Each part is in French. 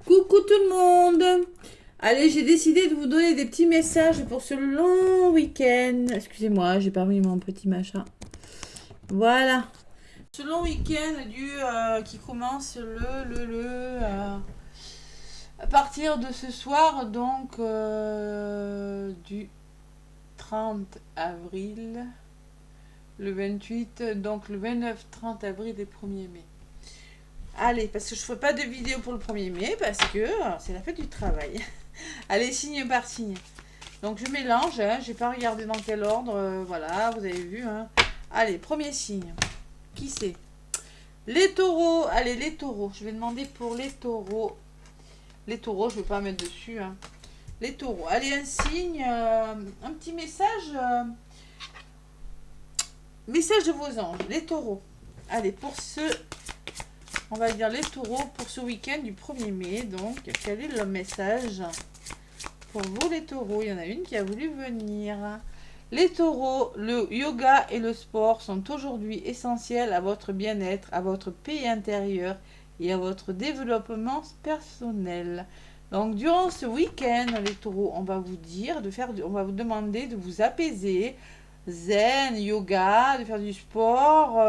Coucou tout le monde. Allez, j'ai décidé de vous donner des petits messages pour ce long week-end. Excusez-moi, j'ai pas mis mon petit machin. Voilà. Ce long week-end qui commence à partir de ce soir, donc du 30 avril, le 28, donc le 29-30 avril et 1er mai. Allez, parce que je ne ferai pas de vidéo pour le 1er mai, parce que c'est la fête du travail. Allez, signe par signe. Donc je mélange, hein, j'ai pas regardé dans quel ordre, voilà, vous avez vu. Hein. Allez, premier signe. Qui c'est? Les taureaux. Allez, les taureaux. Je vais demander pour les taureaux. Les taureaux, je ne vais pas mettre dessus. Hein. Les taureaux. Allez, un signe, un petit message. Message de vos anges. Les taureaux. Allez, pour ce... On va dire les taureaux pour ce week-end du 1er mai. Donc, quel est le message pour vous les taureaux? Il y en a une qui a voulu venir. Les taureaux, le yoga et le sport sont aujourd'hui essentiels à votre bien-être, à votre paix intérieure et à votre développement personnel. Donc, durant ce week-end, les taureaux, on va vous dire on va vous demander de vous apaiser, zen, yoga, de faire du sport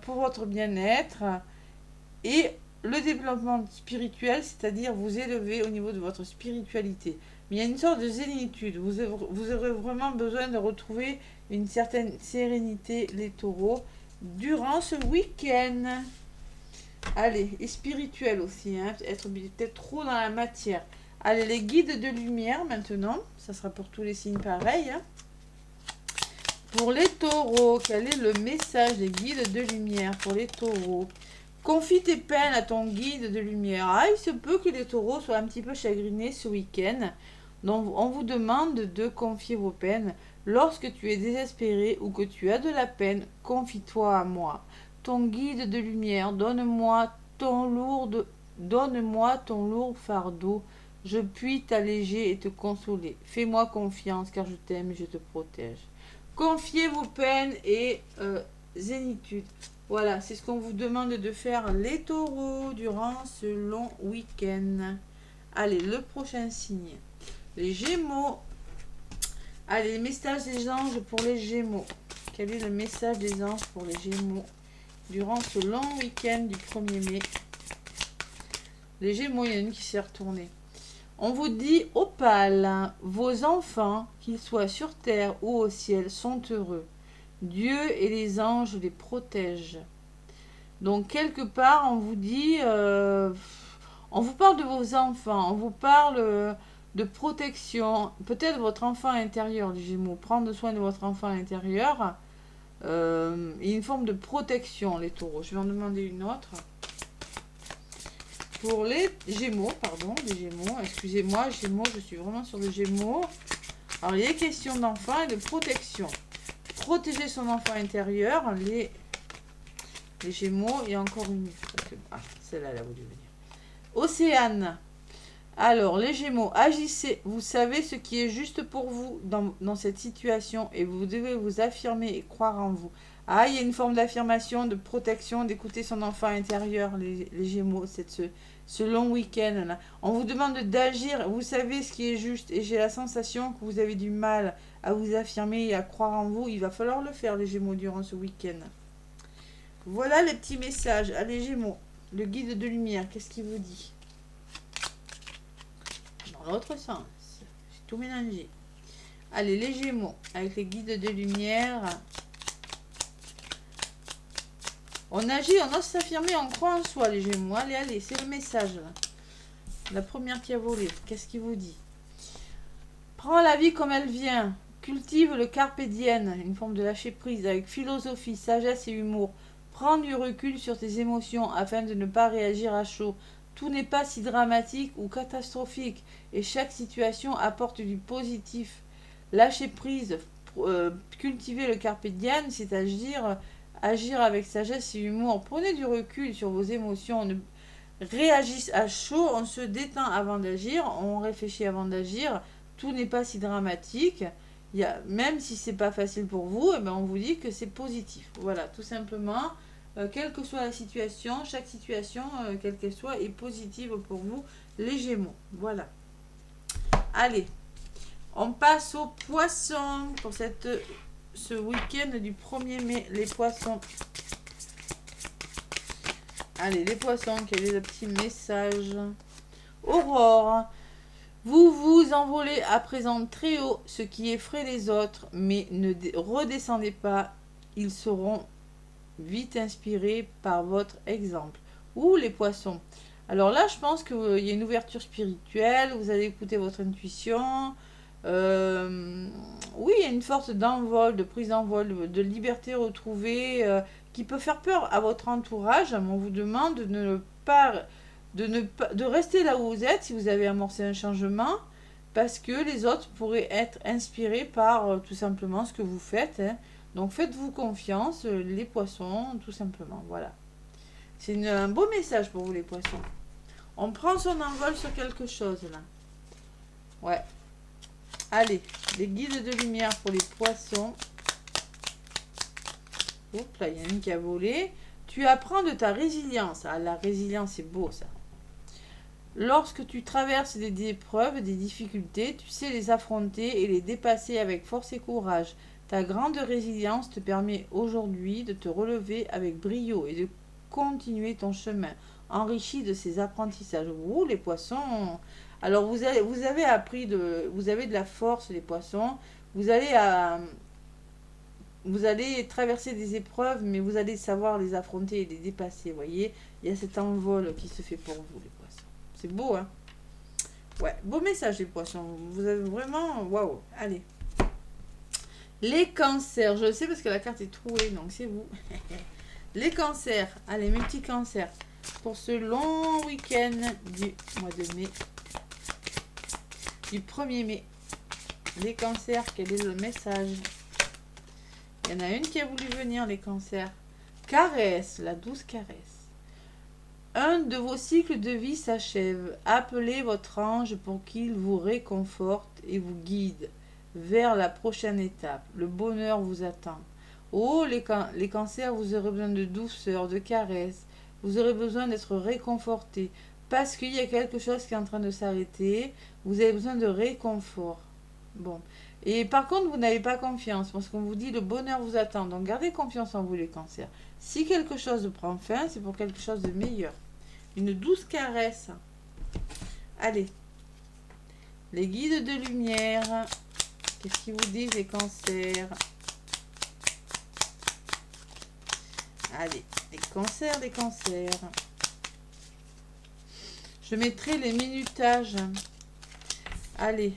pour votre bien-être. Et le développement spirituel, c'est-à-dire vous élever au niveau de votre spiritualité. Mais il y a une sorte de zénitude. Vous aurez vraiment besoin de retrouver une certaine sérénité, les taureaux, durant ce week-end. Allez, et spirituel aussi, hein, être peut-être trop dans la matière. Allez, les guides de lumière maintenant. Ça sera pour tous les signes pareil. Hein. Pour les taureaux, quel est le message des guides de lumière pour les taureaux? Confie tes peines à ton guide de lumière. Ah, il se peut que les taureaux soient un petit peu chagrinés ce week-end. Donc, on vous demande de confier vos peines. Lorsque tu es désespéré ou que tu as de la peine, confie-toi à moi. Ton guide de lumière, donne-moi ton lourd fardeau. Je puis t'alléger et te consoler. Fais-moi confiance car je t'aime et je te protège. Confiez vos peines et zénitude. Voilà, c'est ce qu'on vous demande de faire les taureaux durant ce long week-end. Allez, le prochain signe. Les gémeaux. Allez, les messages des anges pour les gémeaux. Quel est le message des anges pour les gémeaux durant ce long week-end du 1er mai? Les gémeaux, il y en a une qui s'est retournée. On vous dit, opale, vos enfants, qu'ils soient sur terre ou au ciel, sont heureux. Dieu et les anges les protègent. Donc, quelque part, on vous dit, on vous parle de vos enfants, on vous parle de protection. Peut-être votre enfant intérieur, les Gémeaux, prendre soin de votre enfant intérieur. Et une forme de protection, les taureaux. Je vais en demander une autre. Pour les Gémeaux, pardon, les Gémeaux, excusez-moi, Gémeaux, je suis vraiment sur le Gémeaux. Alors, il y a question d'enfant et de protection. Protéger son enfant intérieur, les Gémeaux, il y a encore une. Ah, celle-là, elle a voulu venir. Océane. Alors, les Gémeaux, agissez. Vous savez ce qui est juste pour vous dans cette situation et vous devez vous affirmer et croire en vous. Ah, il y a une forme d'affirmation, de protection, d'écouter son enfant intérieur, les Gémeaux, ce long week-end. Là. On vous demande d'agir. Vous savez ce qui est juste et j'ai la sensation que vous avez du mal à vous affirmer et à croire en vous. Il va falloir le faire, les Gémeaux, durant ce week-end. Voilà les petits messages. Allez, Gémeaux, le guide de lumière, qu'est-ce qu'il vous dit? Dans l'autre sens. J'ai tout mélangé. Allez, les Gémeaux, avec les guides de lumière. On agit, on ose s'affirmer, on croit en soi, les Gémeaux. Allez, allez, c'est le message. Là. La première qui a volé, qu'est-ce qu'il vous dit? Prends la vie comme elle vient. Cultive le carpe diem, une forme de lâcher prise, avec philosophie, sagesse et humour. Prends du recul sur tes émotions afin de ne pas réagir à chaud. Tout n'est pas si dramatique ou catastrophique et chaque situation apporte du positif. Lâcher prise, cultiver le carpe diem, c'est-à-dire agir avec sagesse et humour. Prenez du recul sur vos émotions. Ne réagissez à chaud, on se détend avant d'agir, on réfléchit avant d'agir. Tout n'est pas si dramatique. Même si c'est pas facile pour vous, eh ben on vous dit que c'est positif. Voilà, tout simplement. quelle que soit la situation, chaque situation, quelle qu'elle soit, est positive pour vous, les Gémeaux. Voilà. Allez, on passe aux poissons pour ce week-end du 1er mai. Les poissons. Allez, les poissons, quel est le petit message? Aurore, vous vous envolez à présent très haut, ce qui effraie les autres, mais ne redescendez pas, ils seront vite inspirés par votre exemple. Ou les poissons. Alors là, je pense qu'il y a une ouverture spirituelle, vous allez écouter votre intuition. Oui, il y a une force d'envol, de prise d'envol, de liberté retrouvée qui peut faire peur à votre entourage. On vous demande de rester là où vous êtes si vous avez amorcé un changement, parce que les autres pourraient être inspirés par tout simplement ce que vous faites. Hein. Donc faites-vous confiance, les poissons, tout simplement. Voilà. C'est un beau message pour vous, les poissons. On prend son envol sur quelque chose, là. Ouais. Allez, les guides de lumière pour les poissons. Oups, là, il y en a une qui a volé. Tu apprends de ta résilience. Ah, la résilience, c'est beau, ça. Lorsque tu traverses des épreuves, des difficultés, tu sais les affronter et les dépasser avec force et courage. Ta grande résilience te permet aujourd'hui de te relever avec brio et de continuer ton chemin, enrichi de ces apprentissages. Vous, les poissons, alors vous avez appris vous avez de la force, les poissons. Vous allez traverser des épreuves, mais vous allez savoir les affronter et les dépasser. Voyez, il y a cet envol qui se fait pour vous, les poissons. C'est beau, hein? Ouais, beau message, les poissons. Vous avez vraiment... Waouh! Allez. Les cancers. Je le sais parce que la carte est trouée, donc c'est vous. Les cancers. Allez, mes petits cancers. Pour ce long week-end du mois de mai. Du 1er mai. Les cancers, quel est le message? Il y en a une qui a voulu venir, les cancers. Caresse, la douce caresse. Un de vos cycles de vie s'achève. Appelez votre ange pour qu'il vous réconforte et vous guide vers la prochaine étape. Le bonheur vous attend. Oh, les cancers, vous aurez besoin de douceur, de caresses. Vous aurez besoin d'être réconforté parce qu'il y a quelque chose qui est en train de s'arrêter. Vous avez besoin de réconfort. Bon. Et par contre, vous n'avez pas confiance parce qu'on vous dit le bonheur vous attend. Donc, gardez confiance en vous, les cancers. Si quelque chose prend fin, c'est pour quelque chose de meilleur. Une douce caresse. Allez. Les guides de lumière. Qu'est-ce qu'ils vous disent, les cancers? Allez, les cancers, les cancers. Je mettrai les minutages. Allez.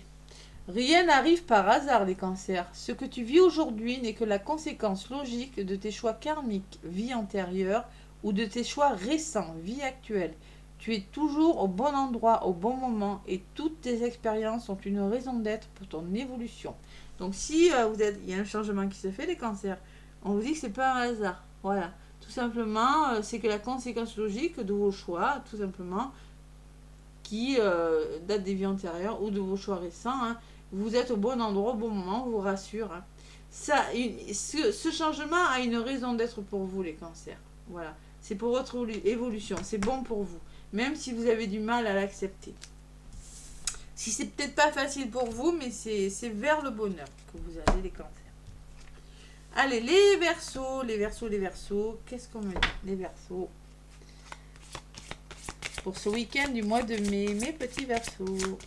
Rien n'arrive par hasard, les cancers. Ce que tu vis aujourd'hui n'est que la conséquence logique de tes choix karmiques, vie antérieure, ou de tes choix récents, vie actuelle. Tu es toujours au bon endroit, au bon moment, et toutes tes expériences sont une raison d'être pour ton évolution. Donc si il y a un changement qui se fait, les cancers, on vous dit que c'est pas un hasard. Voilà. Tout simplement, c'est que la conséquence logique de vos choix, tout simplement, qui datent des vies antérieures ou de vos choix récents. Hein. Vous êtes au bon endroit, au bon moment, on vous rassure. Hein. Ce changement a une raison d'être pour vous, les cancers. Voilà. C'est pour votre évolution. C'est bon pour vous. Même si vous avez du mal à l'accepter. Si c'est peut-être pas facile pour vous, mais c'est vers le bonheur que vous allez, les cancers. Allez, les Verseaux, les Verseaux, les Verseaux. Qu'est-ce qu'on me dit? Les Verseaux. Pour ce week-end du mois de mai, mes petits Verseaux.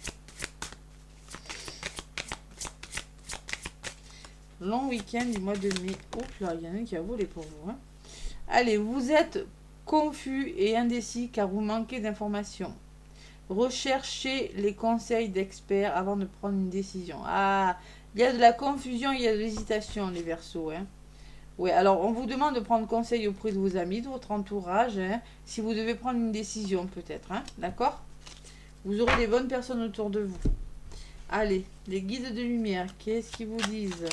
Long week-end du mois de mai. Oups là, il y en a un qui a volé pour vous. Hein. Allez, vous êtes confus et indécis car vous manquez d'informations. Recherchez les conseils d'experts avant de prendre une décision. Ah, il y a de la confusion, il y a de l'hésitation, les Verseaux. Hein. Oui, alors on vous demande de prendre conseil auprès de vos amis, de votre entourage, hein, si vous devez prendre une décision peut-être. Hein, d'accord? Vous aurez des bonnes personnes autour de vous. Allez, les guides de lumière, qu'est-ce qu'ils vous disent?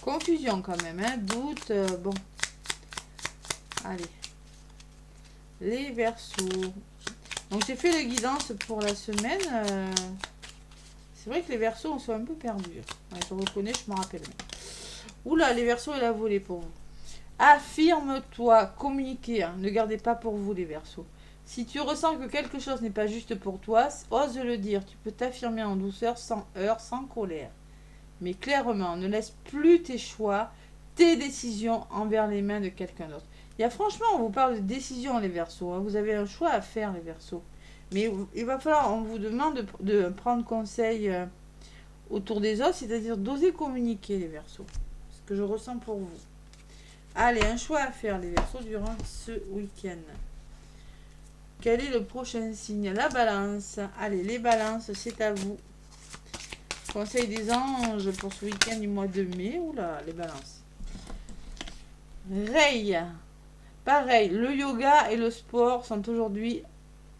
Confusion quand même, hein, doute, bon. Allez. Les Verseaux. Donc j'ai fait la guidance pour la semaine. C'est vrai que les Verseaux, on soit un peu perdus. Ouais, je reconnais, je me rappelle. Oula, les Verseaux, elle a volé pour vous. Affirme-toi, communiquez, hein. Ne gardez pas pour vous les Verseaux. Si tu ressens que quelque chose n'est pas juste pour toi, ose le dire. Tu peux t'affirmer en douceur, sans heurts, sans colère. Mais clairement, ne laisse plus tes choix, tes décisions envers les mains de quelqu'un d'autre. Franchement, on vous parle de décision, les Verseaux, hein. Vous avez un choix à faire, les Verseaux. Mais il va falloir, on vous demande de prendre conseil autour des autres, c'est-à-dire d'oser communiquer, les Verseaux. Ce que je ressens pour vous. Allez, un choix à faire, les Verseaux, durant ce week-end. Quel est le prochain signe? La Balance. Allez, les Balances, c'est à vous. Conseil des anges pour ce week-end du mois de mai. Oula, les Balances. Ray. Pareil, le yoga et le sport sont aujourd'hui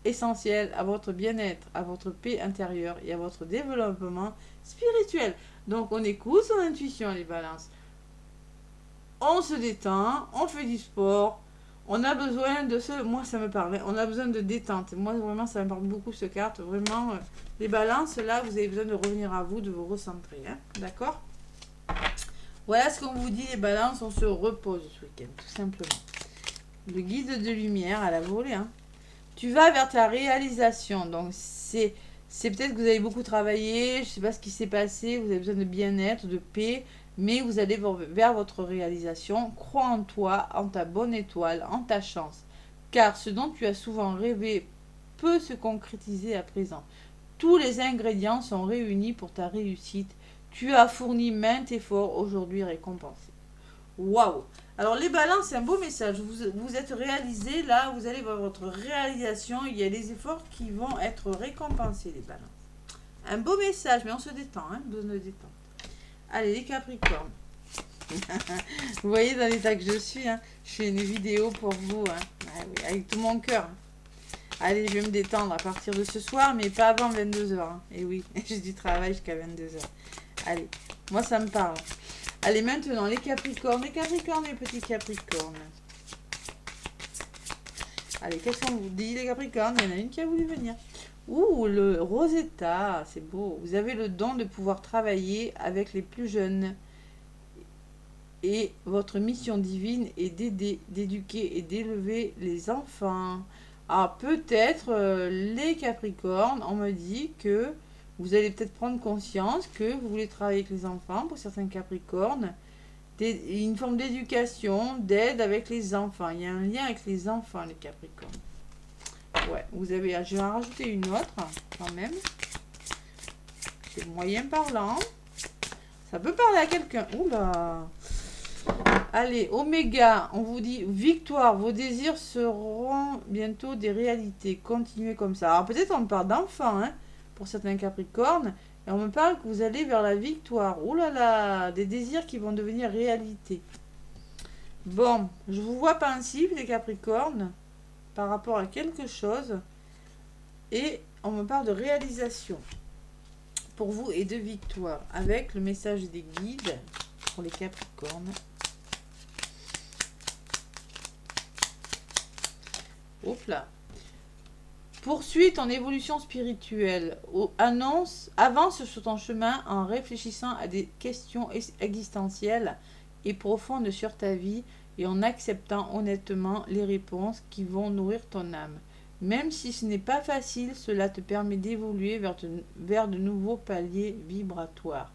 essentiels à votre bien-être, à votre paix intérieure et à votre développement spirituel. Donc, on écoute son intuition, les Balances. On se détend, on fait du sport. On a besoin de ce... Moi, ça me parle. On a besoin de détente. Moi, vraiment, ça me parle beaucoup, ce carte. Vraiment, les Balances, là, vous avez besoin de revenir à vous, de vous recentrer. Hein. D'accord? Voilà ce qu'on vous dit, les Balances. On se repose ce week-end, tout simplement. Le guide de lumière à la volée. Hein. Tu vas vers ta réalisation. Donc, c'est peut-être que vous avez beaucoup travaillé. Je ne sais pas ce qui s'est passé. Vous avez besoin de bien-être, de paix. Mais vous allez vers votre réalisation. Crois en toi, en ta bonne étoile, en ta chance. Car ce dont tu as souvent rêvé peut se concrétiser à présent. Tous les ingrédients sont réunis pour ta réussite. Tu as fourni maints efforts aujourd'hui récompensés. Waouh! Alors les Balances, c'est un beau message. Vous êtes réalisé, là, vous allez voir votre réalisation. Il y a des efforts qui vont être récompensés, les Balances. Un beau message, mais on se détend, hein, on se détend. Allez, les Capricornes. Vous voyez dans l'état que je suis, hein, je fais une vidéo pour vous, hein. Ah oui, avec tout mon cœur. Allez, je vais me détendre à partir de ce soir, mais pas avant 22h. Hein. Et oui, j'ai du travail jusqu'à 22h. Allez, moi ça me parle. Allez, maintenant, les Capricornes, les petits Capricornes. Allez, qu'est-ce qu'on vous dit, les Capricornes? Il y en a une qui a voulu venir. Ouh, le Rosetta, c'est beau. Vous avez le don de pouvoir travailler avec les plus jeunes. Et votre mission divine est d'aider, d'éduquer et d'élever les enfants. Ah, peut-être, les Capricornes, on me dit que vous allez peut-être prendre conscience que vous voulez travailler avec les enfants, pour certains Capricornes. Une forme d'éducation, d'aide avec les enfants. Il y a un lien avec les enfants, les Capricornes. Ouais, vous avez... Je vais en rajouter une autre, quand même. C'est moyen parlant. Ça peut parler à quelqu'un. Oula! Allez, Oméga, on vous dit victoire. Vos désirs seront bientôt des réalités. Continuez comme ça. Alors peut-être on me parle d'enfants, hein, pour certains Capricornes. Et on me parle que vous allez vers la victoire. Ouh là là, des désirs qui vont devenir réalité. Bon, je vous vois pensif, les Capricornes, par rapport à quelque chose. Et on me parle de réalisation pour vous et de victoire. Avec le message des guides pour les Capricornes. Hop là. Poursuis ton évolution spirituelle. Avance sur ton chemin en réfléchissant à des questions existentielles et profondes sur ta vie et en acceptant honnêtement les réponses qui vont nourrir ton âme. Même si ce n'est pas facile, cela te permet d'évoluer vers de nouveaux paliers vibratoires.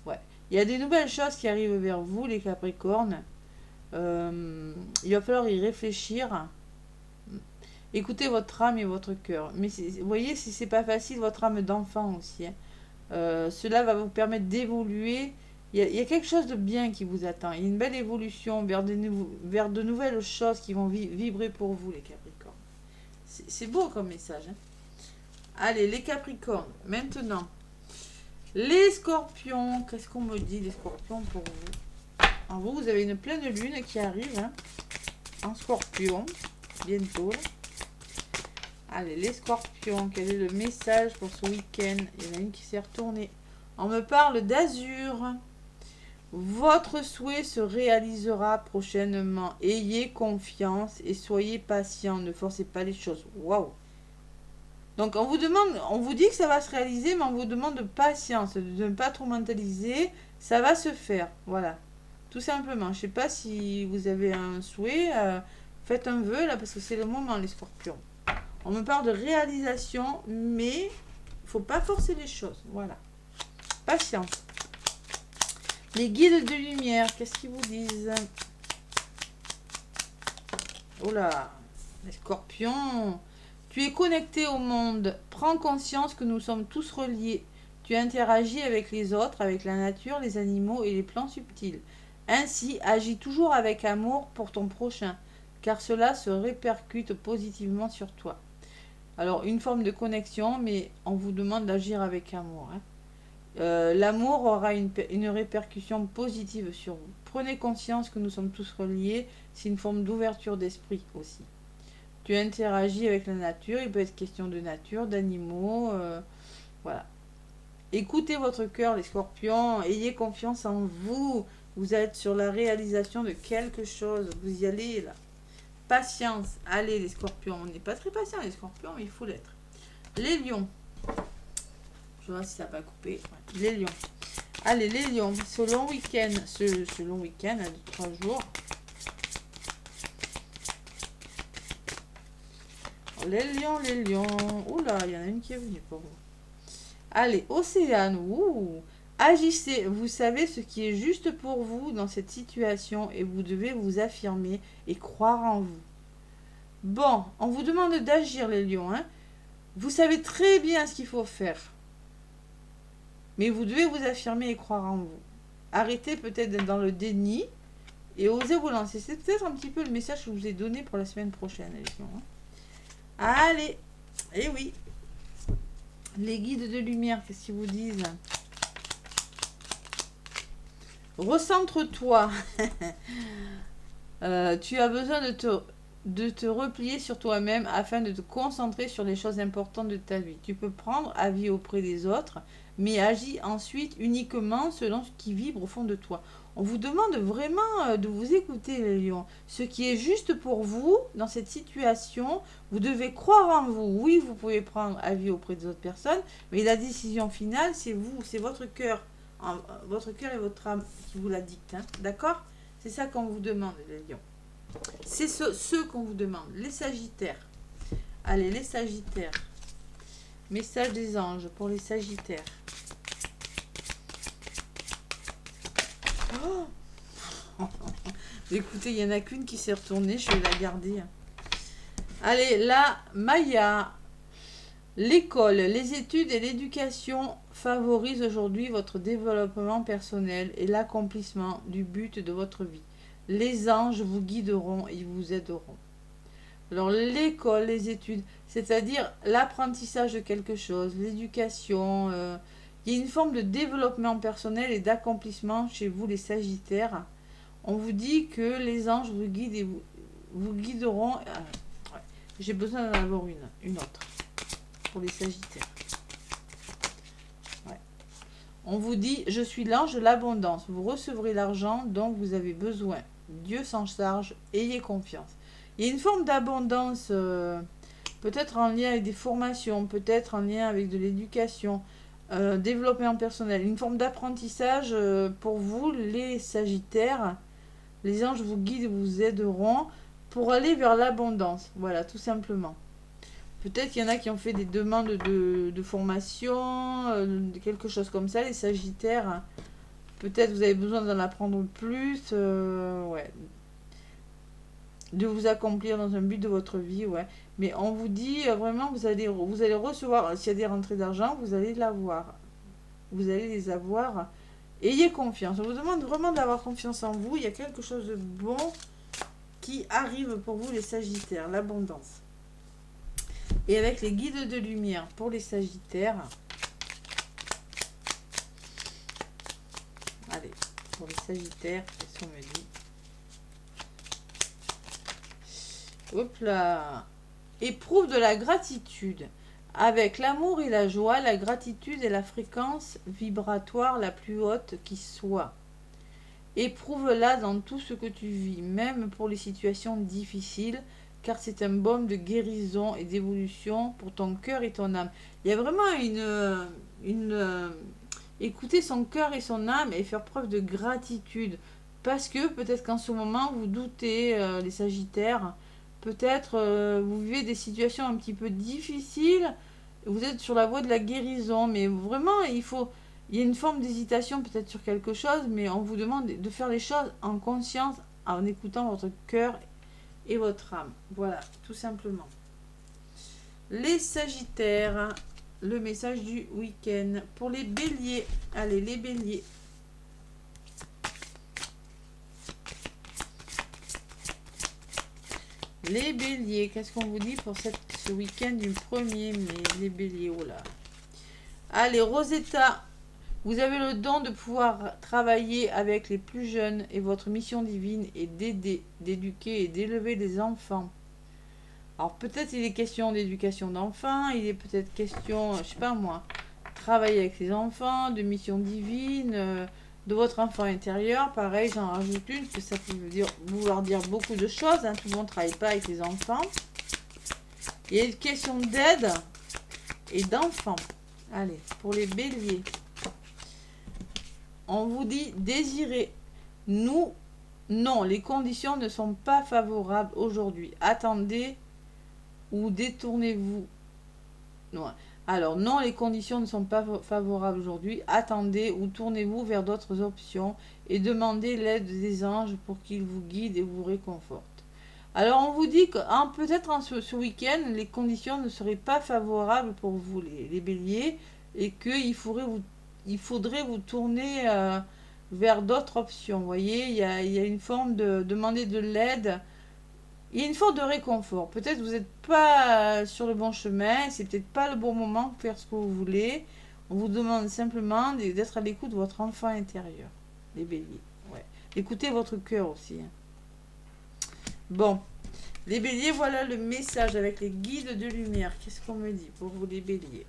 Ouais. Il y a des nouvelles choses qui arrivent vers vous, les Capricornes. Il va falloir y réfléchir. Écoutez votre âme et votre cœur. Mais vous voyez, si c'est pas facile, votre âme d'enfant aussi. Hein. Cela va vous permettre d'évoluer. Il y a quelque chose de bien qui vous attend. Il y a une belle évolution vers de nouvelles choses qui vont vibrer pour vous, les Capricornes. C'est beau comme message. Hein. Allez, les Capricornes. Maintenant, les Scorpions. Qu'est-ce qu'on me dit, les Scorpions, pour vous? En vous, vous avez une pleine lune qui arrive. Hein, en Scorpion. Bientôt. Là. Allez, les Scorpions, quel est le message pour ce week-end? Il y en a une qui s'est retournée. On me parle d'azur. Votre souhait se réalisera prochainement. Ayez confiance et soyez patient. Ne forcez pas les choses. Waouh! Donc, on vous dit que ça va se réaliser, mais on vous demande de patience, de ne pas trop mentaliser. Ça va se faire. Voilà. Tout simplement. Je sais pas si vous avez un souhait. Faites un vœu là parce que c'est le moment les scorpions. On me parle de réalisation, mais il faut pas forcer les choses. Voilà. Patience. Les guides de lumière, qu'est-ce qu'ils vous disent? Oh là, les scorpions. Tu es connecté au monde. Prends conscience que nous sommes tous reliés. Tu interagis avec les autres, avec la nature, les animaux et les plans subtils. Ainsi, agis toujours avec amour pour ton prochain, car cela se répercute positivement sur toi. Alors, une forme de connexion, mais on vous demande d'agir avec amour. Hein. L'amour aura une répercussion positive sur vous. Prenez conscience que nous sommes tous reliés. C'est une forme d'ouverture d'esprit aussi. Tu interagis avec la nature. Il peut être question de nature, d'animaux. Voilà. Écoutez votre cœur, les scorpions. Ayez confiance en vous. Vous êtes sur la réalisation de quelque chose. Vous y allez là. Patience. Allez, les scorpions. On n'est pas très patients, les scorpions, mais il faut l'être. Les lions. Je vois si ça va couper. Ouais. Les lions. Allez, les lions. Ce long week-end, ce long week-end, à 3 jours. Les lions, les lions. Oula, il y en a une qui est venue pour vous. Allez, Océane. Ouh. Agissez. Vous savez ce qui est juste pour vous dans cette situation et vous devez vous affirmer et croire en vous. Bon, on vous demande d'agir, les lions. Hein. Vous savez très bien ce qu'il faut faire. Mais vous devez vous affirmer et croire en vous. Arrêtez peut-être d'être dans le déni et osez vous lancer. C'est peut-être un petit peu le message que je vous ai donné pour la semaine prochaine, les lions. Hein. Allez, et oui. Les guides de lumière, qu'est-ce qu'ils vous disent? Recentre-toi. Tu as besoin de te replier sur toi-même afin de te concentrer sur les choses importantes de ta vie. Tu peux prendre avis auprès des autres, mais agis ensuite uniquement selon ce qui vibre au fond de toi. On vous demande vraiment de vous écouter, les lions. Ce qui est juste pour vous dans cette situation, vous devez croire en vous. Oui, vous pouvez prendre avis auprès des autres personnes, mais la décision finale, c'est vous, c'est votre cœur. Votre cœur et votre âme qui vous la dictent. Hein, d'accord? C'est ça qu'on vous demande, les lions. C'est ce qu'on vous demande. Les sagittaires. Allez, les sagittaires. Message des anges pour les sagittaires. Oh écoutez, il n'y en a qu'une qui s'est retournée. Je vais la garder. Allez, là, Maya. L'école, les études et l'éducation favorisent aujourd'hui votre développement personnel et l'accomplissement du but de votre vie. Les anges vous guideront et vous aideront. Alors l'école, les études, c'est-à-dire l'apprentissage de quelque chose, l'éducation, il y a une forme de développement personnel et d'accomplissement chez vous les sagittaires. On vous dit que les anges vous guident et vous guideront. Ouais, j'ai besoin d'en avoir une autre pour les sagittaires. Ouais. On vous dit, je suis l'ange de l'abondance. Vous recevrez l'argent dont vous avez besoin. Dieu s'en charge, ayez confiance. Il y a une forme d'abondance, peut-être en lien avec des formations, peut-être en lien avec de l'éducation, développement personnel, une forme d'apprentissage pour vous, les sagittaires. Les anges vous guident et vous aideront pour aller vers l'abondance. Voilà, tout simplement. Peut-être qu'il y en a qui ont fait des demandes de formation, quelque chose comme ça, les sagittaires. Peut-être vous avez besoin d'en apprendre plus. Ouais. De vous accomplir dans un but de votre vie, ouais. Mais on vous dit vraiment, vous allez recevoir, s'il y a des rentrées d'argent, vous allez l'avoir. Vous allez les avoir. Ayez confiance. On vous demande vraiment d'avoir confiance en vous. Il y a quelque chose de bon qui arrive pour vous, les sagittaires, l'abondance. Et avec les guides de lumière pour les sagittaires. Allez, pour les sagittaires, qu'est-ce qu'on me dit? Hop là. Éprouve de la gratitude. Avec l'amour et la joie, la gratitude est la fréquence vibratoire la plus haute qui soit. Éprouve-la dans tout ce que tu vis, même pour les situations difficiles, car c'est un baume de guérison et d'évolution pour ton cœur et ton âme. Il y a vraiment écouter son cœur et son âme et faire preuve de gratitude. Parce que peut-être qu'en ce moment, vous doutez, les Sagittaires. Peut-être vous vivez des situations un petit peu difficiles. Vous êtes sur la voie de la guérison. Mais vraiment, il y a une forme d'hésitation peut-être sur quelque chose. Mais on vous demande de faire les choses en conscience, en écoutant votre cœur et votre âme. Voilà, tout simplement. Les Sagittaires, le message du week-end. Pour les Béliers, allez, les Béliers. Les Béliers, qu'est-ce qu'on vous dit pour ce week-end du 1er mai? Les Béliers, oh là. Allez, Rosetta, vous avez le don de pouvoir travailler avec les plus jeunes et votre mission divine est d'aider, d'éduquer et d'élever des enfants. Alors peut-être il est question d'éducation d'enfants, il est peut-être question, je sais pas moi, travailler avec les enfants, de mission divine, de votre enfant intérieur. Pareil, j'en rajoute une, parce que ça peut vouloir dire beaucoup de choses. Hein. Tout le monde ne travaille pas avec les enfants. Il y a une question d'aide et d'enfants. Allez, pour les Béliers. On vous dit désirer. Nous, non, les conditions ne sont pas favorables aujourd'hui. Attendez ou détournez-vous. Non. Alors, non, les conditions ne sont pas favorables aujourd'hui. Attendez ou tournez-vous vers d'autres options et demandez l'aide des anges pour qu'ils vous guident et vous réconfortent. Alors, on vous dit que peut-être ce week-end, les conditions ne seraient pas favorables pour vous, les béliers, et qu'il faudrait vous tourner vers d'autres options. Vous voyez, il y a une forme de demander de l'aide. Il y a une forme de réconfort. Peut-être vous n'êtes pas sur le bon chemin, c'est peut-être pas le bon moment pour faire ce que vous voulez. On vous demande simplement d'être à l'écoute de votre enfant intérieur, les béliers. Ouais. Écoutez votre cœur aussi. Hein. Bon, les béliers, voilà le message avec les guides de lumière. Qu'est-ce qu'on me dit pour vous, les béliers?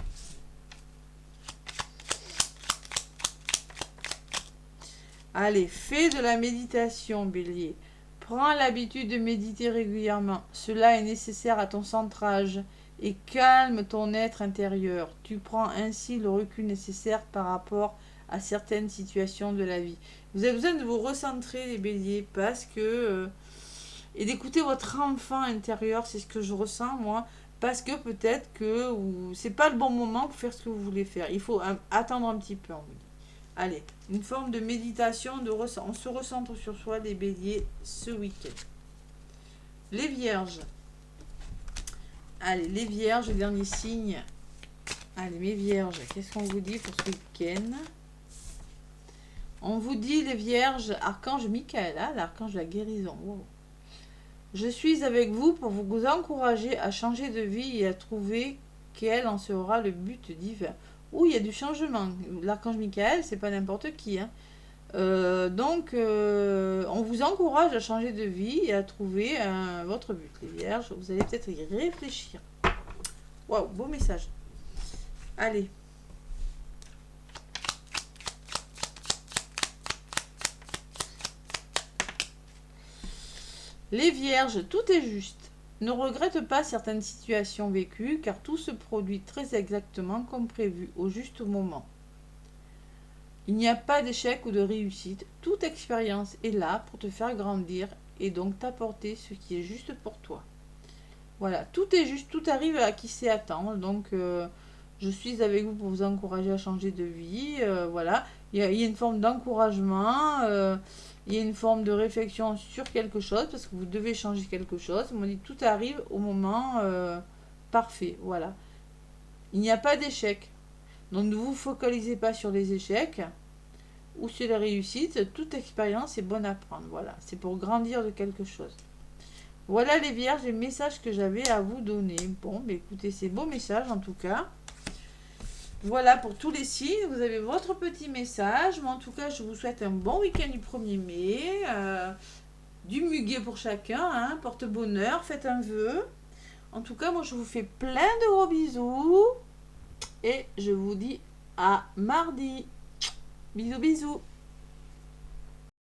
Allez, fais de la méditation, bélier. Prends l'habitude de méditer régulièrement. Cela est nécessaire à ton centrage et calme ton être intérieur. Tu prends ainsi le recul nécessaire par rapport à certaines situations de la vie. Vous avez besoin de vous recentrer, les béliers, parce que... et d'écouter votre enfant intérieur, c'est ce que je ressens, moi. Parce que peut-être que c'est pas le bon moment pour faire ce que vous voulez faire. Il faut attendre un petit peu, on vous dit. Allez, une forme de méditation, on se recentre sur soi, les béliers, ce week-end. Les vierges. Allez, les vierges, le dernier signe. Allez, mes vierges, qu'est-ce qu'on vous dit pour ce week-end? On vous dit, les vierges, archange Michael, l'archange de la guérison. Wow. Je suis avec vous pour vous encourager à changer de vie et à trouver quel en sera le but divin. Où il y a du changement. L'archange Michael, c'est pas n'importe qui. Hein. Donc, on vous encourage à changer de vie et à trouver votre but. Les vierges, vous allez peut-être y réfléchir. Waouh, beau message. Allez. Les vierges, tout est juste. Ne regrette pas certaines situations vécues, car tout se produit très exactement comme prévu, au juste moment. Il n'y a pas d'échec ou de réussite. Toute expérience est là pour te faire grandir et donc t'apporter ce qui est juste pour toi. Voilà, tout est juste, tout arrive à qui sait attendre. Donc, je suis avec vous pour vous encourager à changer de vie. Voilà, il y a une forme d'encouragement. Il y a une forme de réflexion sur quelque chose, parce que vous devez changer quelque chose. On dit tout arrive au moment parfait. Voilà. Il n'y a pas d'échec. Donc ne vous focalisez pas sur les échecs ou sur les réussites. Toute expérience est bonne à prendre. Voilà. C'est pour grandir de quelque chose. Voilà les vierges, les messages que j'avais à vous donner. Bon, bah écoutez, c'est beau message en tout cas. Voilà pour tous les signes, vous avez votre petit message. Mais en tout cas, je vous souhaite un bon week-end du 1er mai. Du muguet pour chacun, hein, porte-bonheur, faites un vœu. En tout cas, moi, je vous fais plein de gros bisous. Et je vous dis à mardi. Bisous, bisous.